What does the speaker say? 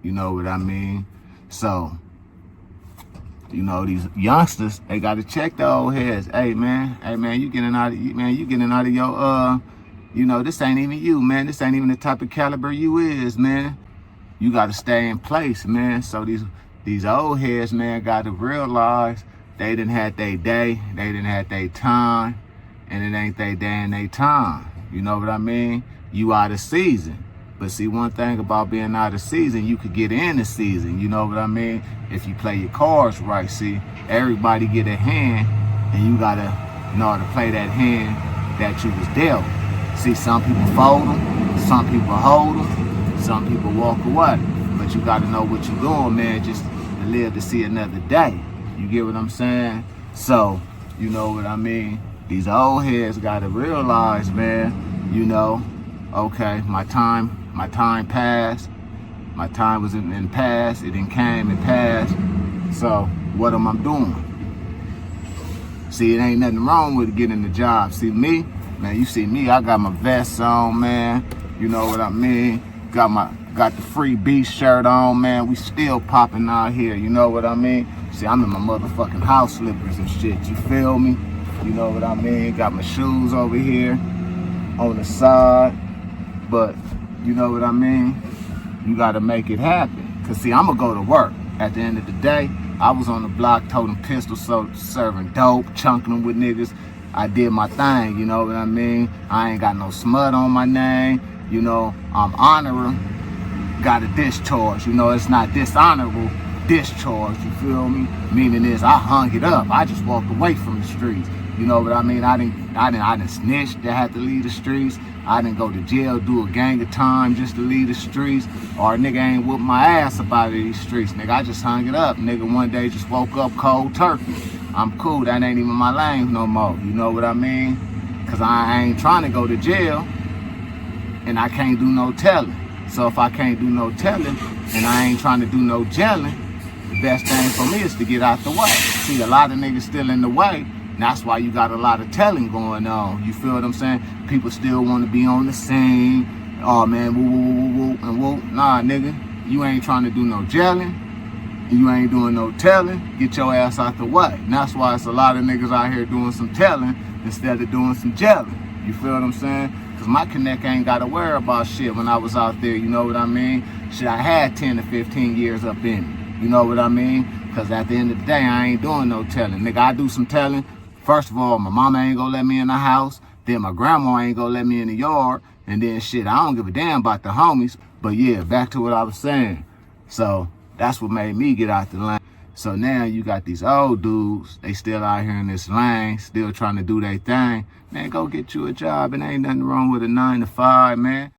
You know what I mean? So, you know, these youngsters, they got to check the old heads. Hey man, you getting out of your, you know, this ain't even you, man. This ain't even the type of caliber you is, man. You got to stay in place, man. So these old heads, man, got to realize they didn't have their day, they didn't have their time, and it ain't their day and their time. You know what I mean? You out of season. But see, one thing about being out of season, you could get in the season. You know what I mean? If you play your cards right, see, everybody get a hand, and you gotta know how to play that hand that you was dealt. See, some people fold them, some people hold them, some people walk away. But you gotta know what you're doing, man, just to live to see another day. You get what I'm saying? So, you know what I mean? These old heads gotta realize, man, you know, okay, my time passed. My time was in the past. It didn't came and passed. So what am I doing? See, it ain't nothing wrong with getting the job. See me, man, you see me, I got my vest on, man. You know what I mean? Got the free beast shirt on, man. We still popping out here, you know what I mean? See, I'm in my motherfucking house slippers and shit, you feel me? You know what I mean? Got my shoes over here on the side. But you know what I mean? You gotta make it happen. Cause see, I'ma go to work. At the end of the day, I was on the block toting pistols, so serving dope, chunking them with niggas. I did my thing, you know what I mean? I ain't got no smut on my name. You know, I'm honoring, got a discharge. You know, it's not dishonorable discharge, you feel me? Meaning is I hung it up. I just walked away from the streets. You know what I mean? I didn't snitch that had to leave the streets. I didn't go to jail, do a gang of time just to leave the streets. Or a nigga ain't whooped my ass up out of these streets. Nigga, I just hung it up. Nigga, one day just woke up cold turkey. I'm cool, that ain't even my lane no more. You know what I mean? Cause I ain't trying to go to jail and I can't do no telling. So if I can't do no telling and I ain't trying to do no jailing, the best thing for me is to get out the way. See, a lot of niggas still in the way. And that's why you got a lot of telling going on. You feel what I'm saying? People still want to be on the scene. Oh man, woo, woo, woo, woo, and woo. Nah, nigga, you ain't trying to do no jailing. You ain't doing no telling. Get your ass out the way. And that's why it's a lot of niggas out here doing some telling instead of doing some jailing. You feel what I'm saying? Because my connect ain't got to worry about shit when I was out there. You know what I mean? Shit, I had 10 to 15 years up in it. You know what I mean? Because at the end of the day, I ain't doing no telling. Nigga, I do some telling. First of all, my mama ain't gonna let me in the house. Then my grandma ain't gonna let me in the yard. And then shit, I don't give a damn about the homies. But yeah, back to what I was saying. So that's what made me get out the lane. So now you got these old dudes, they still out here in this lane, still trying to do their thing. Man, go get you a job. And ain't nothing wrong with a 9 to 5, man.